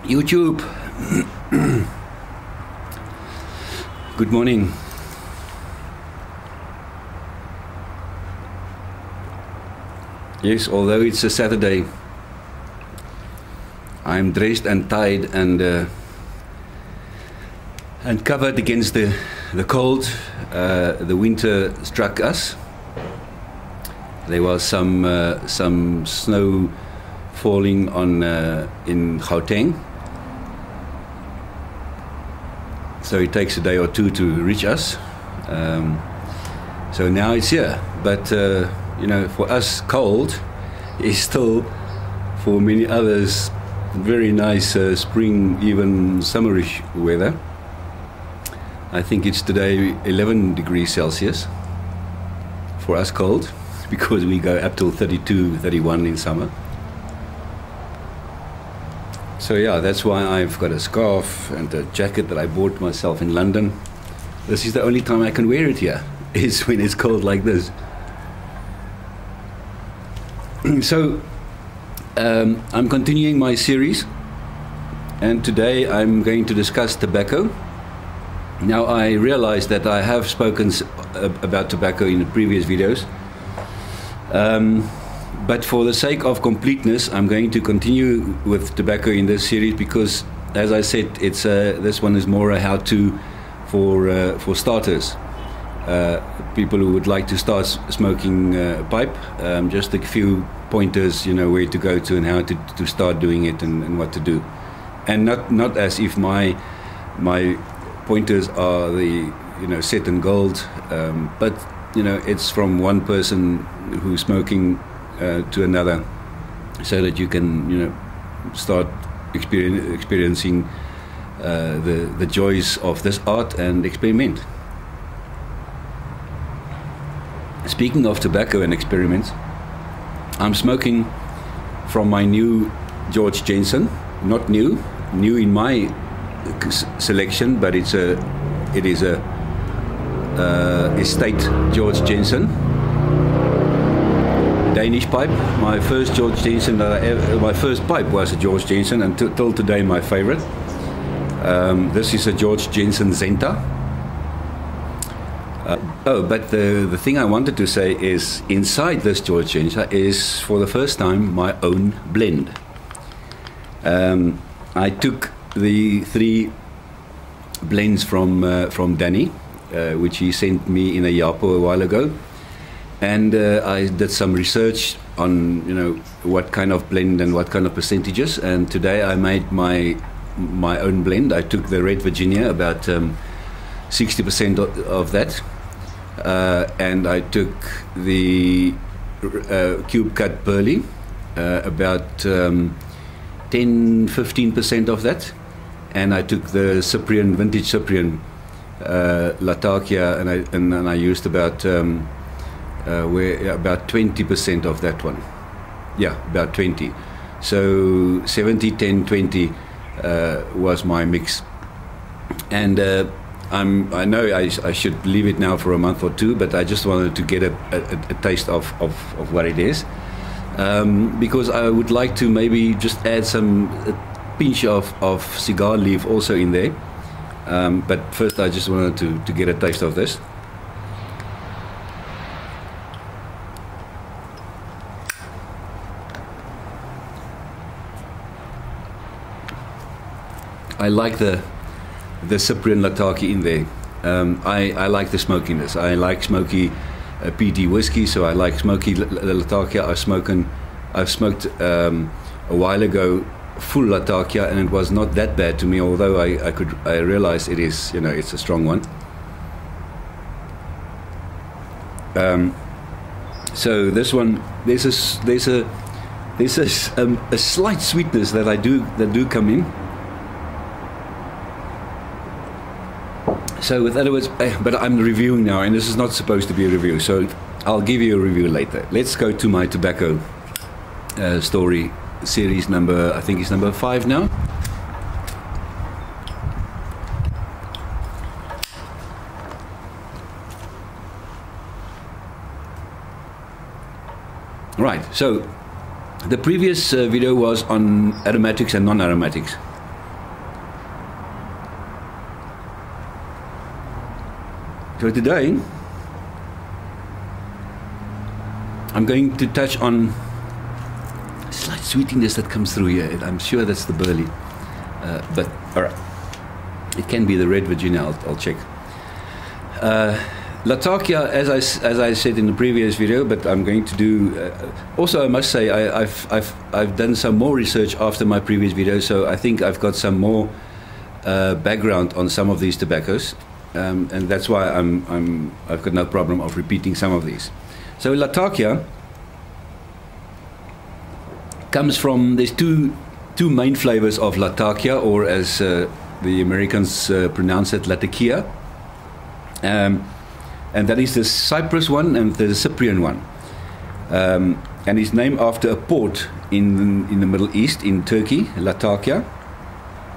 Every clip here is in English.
YouTube. Good morning. Yes, although it's a Saturday, I'm dressed and tied and covered against the cold. The winter struck us. There was some snow falling on in Gauteng. So it takes a day or two to reach us. So now it's here. But you know, for us, cold is still, for many others, very nice spring, even summerish weather. I think it's today 11 degrees Celsius. For us, cold, because we go up till 32, 31 in summer. So yeah, that's why I've got a scarf and a jacket that I bought myself in London. This is the only time I can wear it here, is when it's cold like this. So I'm continuing my series, and today I'm going to discuss tobacco. Now, I realize that I have spoken about tobacco in the previous videos, but for the sake of completeness, I'm going to continue with tobacco in this series because, as I said, it's this one is more a how-to for starters. People who would like to start smoking pipe, just a few pointers, you know, where to go to and how to start doing it and what to do, and not as if my pointers are the, you know, set in gold, but you know, it's from one person who's smoking to another, so that you can, you know, start experiencing the joys of this art and experiment. Speaking of tobacco and experiments, I'm smoking from my new George Jensen. Not new in my selection, but it is a estate George Jensen, Danish pipe. My first George Jensen my first pipe was a George Jensen, and till today my favorite. This is a George Jensen Zenta. But the thing I wanted to say is, inside this George Jensen is, for the first time, my own blend. I took the 3 blends from Danny, which he sent me in a Yapo a while ago, and I did some research on, you know, what kind of blend and what kind of percentages, and today I made my own blend. I took the Red Virginia, about 60% of that, and I took the Cube Cut Burley, about 10-15% of that, and I took the Cyprian, vintage Cyprian Latakia, and I used about about 20% of that one. Yeah, about 20. So 70, 10, 20 was my mix, and I know I should leave it now for a month or two, but I just wanted to get a taste of what it is, because I would like to maybe just add a pinch of cigar leaf also in there, but first I just wanted to get a taste of this. I like the Cyprian Lataki in there. I like the smokiness. I like smoky PT whiskey, so I like smoky Latakia. I've smoked a while ago full Latakia, and it was not that bad to me, although I realize it is, you know, it's a strong one. So this one, there's a slight sweetness that do come in. So with other words, but I'm reviewing now, and this is not supposed to be a review, so I'll give you a review later. Let's go to my tobacco story series number, I think it's number 5 now. Right, so the previous video was on aromatics and non-aromatics. So today, I'm going to touch on slight sweetiness that comes through here. I'm sure that's the burley, but all right, it can be the red Virginia. I'll check. Latakia, as I said in the previous video, but I'm going to do. Also, I must say I've done some more research after my previous video, so I think I've got some more background on some of these tobaccos, and that's why I've got no problem of repeating some of these. So Latakia comes from, there's two main flavors of Latakia, or as the Americans pronounce it, Latakia, and that is the Cyprus one and the Cyprian one, and it's named after a port in the Middle East, in Turkey, Latakia.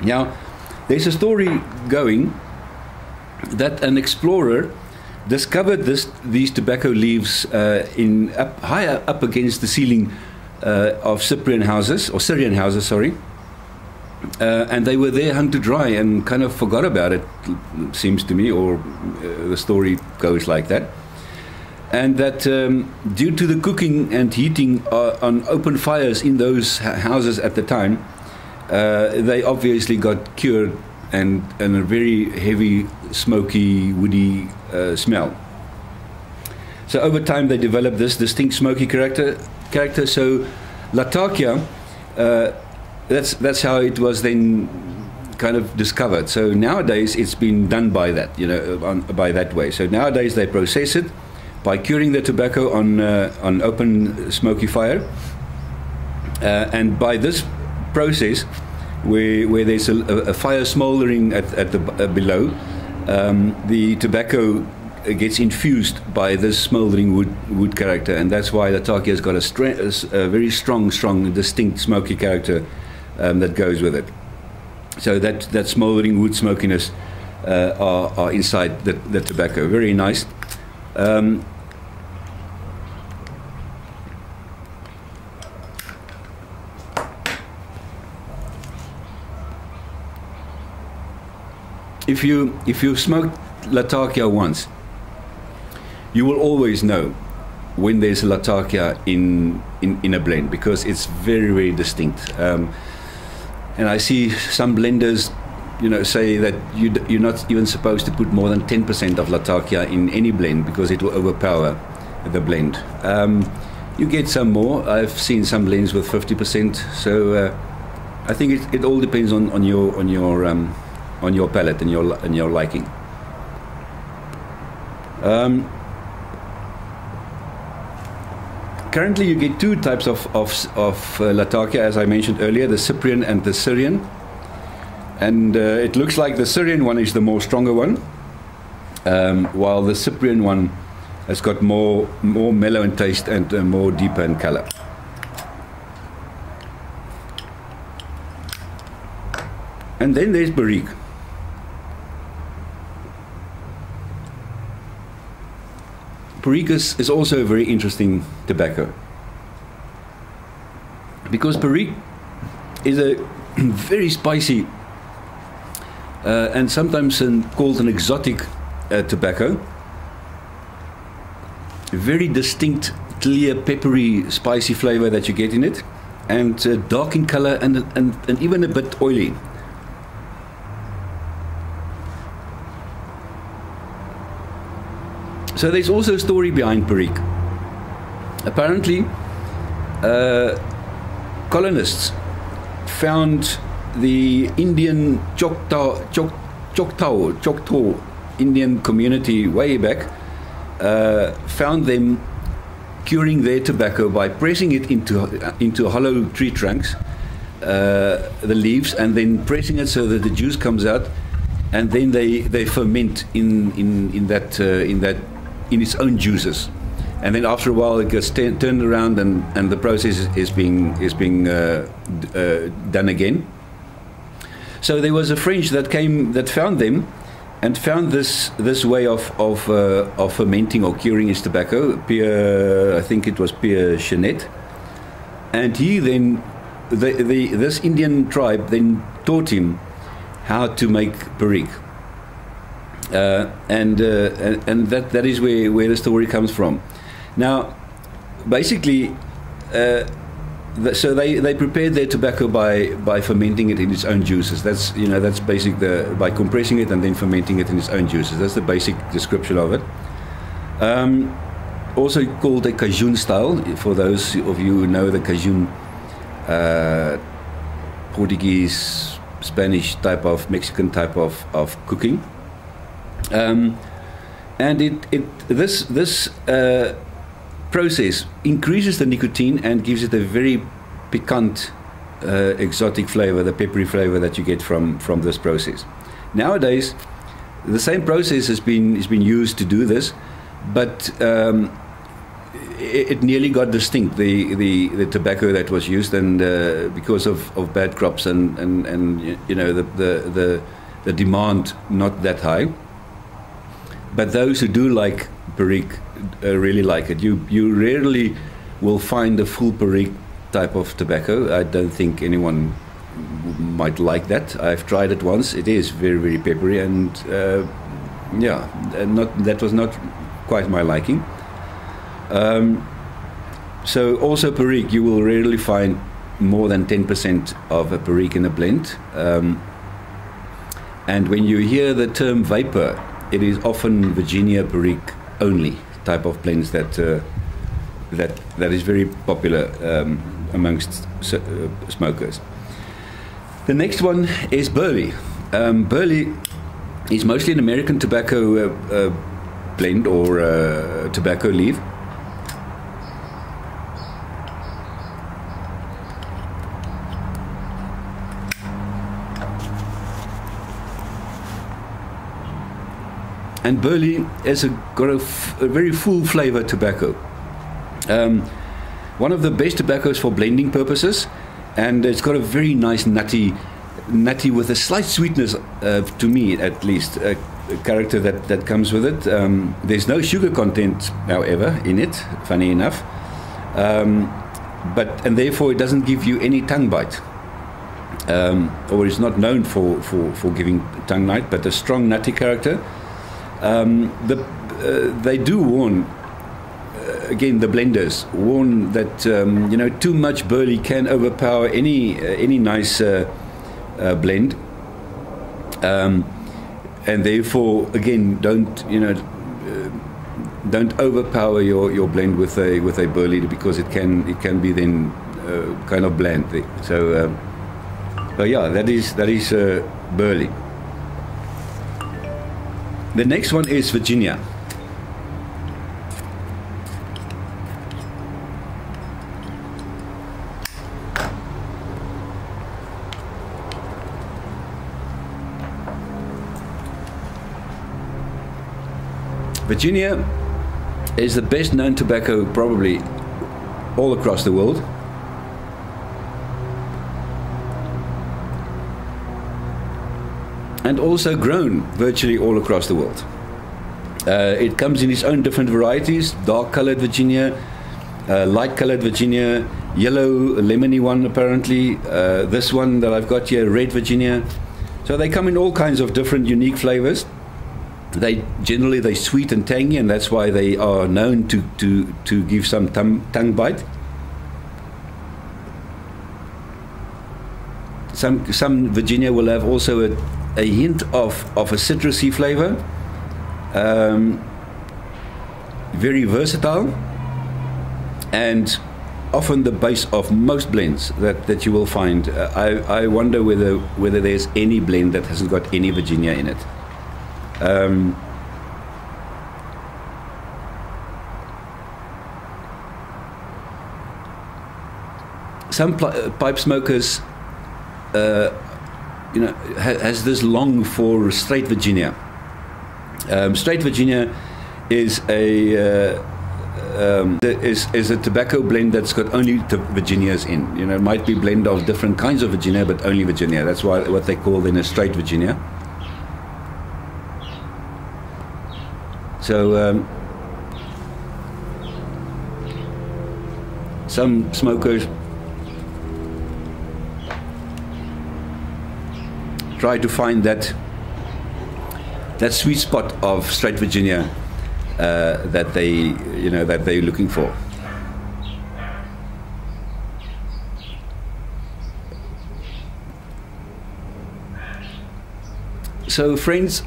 Now, there's a story going that an explorer discovered these tobacco leaves higher up against the ceiling of Cyprian houses, or Syrian houses, sorry. And they were there hung to dry and kind of forgot about it, seems to me, or the story goes like that. And that due to the cooking and heating on open fires in those houses at the time, they obviously got cured and a very heavy, smoky, woody smell. So over time they developed this distinct smoky character. So Latakia, that's how it was then kind of discovered. So nowadays it's been done by that, by that way. So nowadays they process it by curing the tobacco on open smoky fire, and by this process, where there's a fire smoldering at the below, the tobacco gets infused by this smoldering wood character, and that's why Latakia has got a very strong, distinct smoky character that goes with it. So that smoldering wood smokiness are inside the tobacco. Very nice. If you smoked Latakia once, you will always know when there's a Latakia in a blend, because it's very distinct. And I see some blenders, say that you're not even supposed to put more than 10% of Latakia in any blend, because it will overpower the blend. You get some more. I've seen some blends with 50%. So I think it all depends on your palate and your liking. Currently, you get two types of Latakia, as I mentioned earlier, the Cyprian and the Syrian. And it looks like the Syrian one is the more stronger one, while the Cyprian one has got more mellow in taste and more deeper in color. And then there's Barrique. Barrique is also a very interesting tobacco, because Barrique is a very spicy and sometimes called an exotic tobacco. Very distinct, clear, peppery, spicy flavor that you get in it, and dark in color and even a bit oily. So there's also a story behind Barrique. Apparently, colonists found the Indian Choctaw Indian community way back, found them curing their tobacco by pressing it into hollow tree trunks, the leaves, and then pressing it so that the juice comes out, and then they ferment in its own juices, and then after a while it gets turned around, and the process is being done again. So there was a French that found them, and found this way of fermenting or curing his tobacco. I think it was Pierre Chenet, and he then this Indian tribe then taught him how to make Barrique. And that is where the story comes from. Now, basically, so they prepared their tobacco by fermenting it in its own juices. That's basic. By compressing it and then fermenting it in its own juices. That's the basic description of it. Also called a Cajun style. For those of you who know the Cajun, Portuguese, Spanish type of, Mexican type of cooking. And this process increases the nicotine and gives it a very piquant, exotic flavor, the peppery flavor that you get from this process. Nowadays, the same process has been used to do this, but it nearly got distinct, the tobacco that was used, and because of bad crops and the demand not that high. But those who do like Perique really like it. You rarely will find a full Perique type of tobacco. I don't think anyone might like that. I've tried it once. It is very, very peppery, and that was not quite my liking. So also Perique, you will rarely find more than 10% of a Perique in a blend. And when you hear the term vapor, it is often Virginia Perique only type of blends that is very popular amongst smokers. The next one is Burley. Burley is mostly an American tobacco blend or tobacco leaf. And Burley has got a very full flavor tobacco. One of the best tobaccos for blending purposes, and it's got a very nice nutty with a slight sweetness, to me at least, a character that comes with it. There's no sugar content, however, in it, funny enough, and therefore it doesn't give you any tongue bite, or is not known for giving tongue bite, but a strong nutty character. They do warn, again, the blenders warn that too much Burley can overpower any nice blend, and therefore again don't overpower your blend with a Burley, because it can be then kind of bland. So yeah, that is Burley. The next one is Virginia. Virginia is the best known tobacco probably all across the world. And also grown virtually all across the world. It comes in its own different varieties: dark-colored Virginia, light-colored Virginia, yellow, lemony one apparently. This one that I've got here, red Virginia. So they come in all kinds of different, unique flavors. They're sweet and tangy, and that's why they are known to give some tongue bite. Some Virginia will have also a hint of a citrusy flavor, very versatile, and often the base of most blends that you will find. I wonder whether there's any blend that hasn't got any Virginia in it. Some pipe smokers has this long for straight Virginia. Straight Virginia is a tobacco blend that's got only Virginias in. It might be a blend of different kinds of Virginia, but only Virginia. That's what they call then a straight Virginia. So some smokers try to find that that sweet spot of straight Virginia that they're looking for. So friends,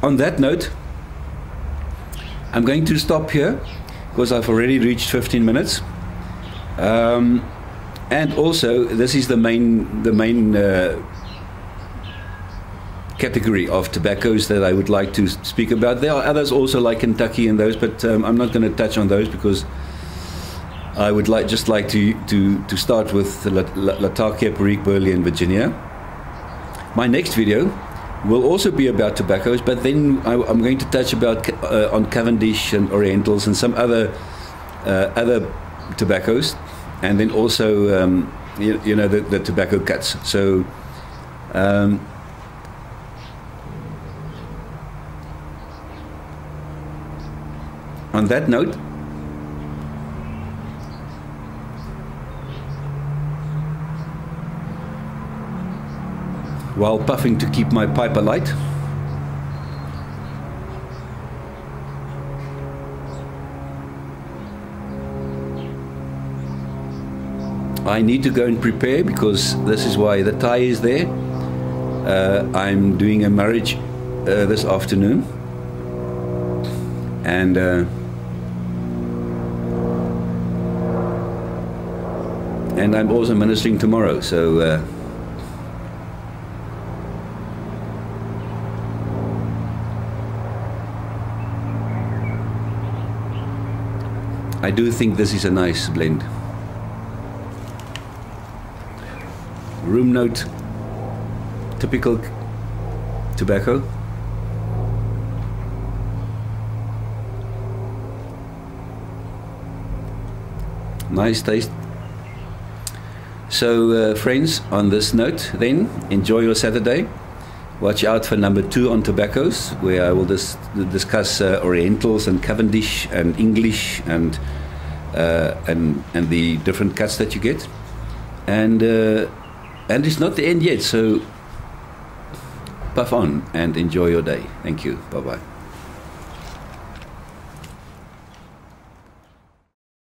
on that note, I'm going to stop here because I've already reached 15 minutes. And also, this is the main category of tobaccos that I would like to speak about. There are others also like Kentucky and those, but I'm not going to touch on those because I would just like to start with Latakia, Perique, Burley and Virginia. My next video will also be about tobaccos, but then I'm going to touch on Cavendish and Orientals and some other tobaccos, and then also the tobacco cuts. So on that note, while puffing to keep my pipe alight, I need to go and prepare because this is why the tie is there. I'm doing a marriage this afternoon, and I'm also ministering tomorrow, so I do think this is a nice blend. Room note, typical tobacco. Nice taste. So friends, on this note then, enjoy your Saturday. Watch out for number 2 on tobaccos, where I will discuss Orientals and Cavendish and English and the different cuts that you get. And it's not the end yet, so puff on and enjoy your day. Thank you. Bye-bye.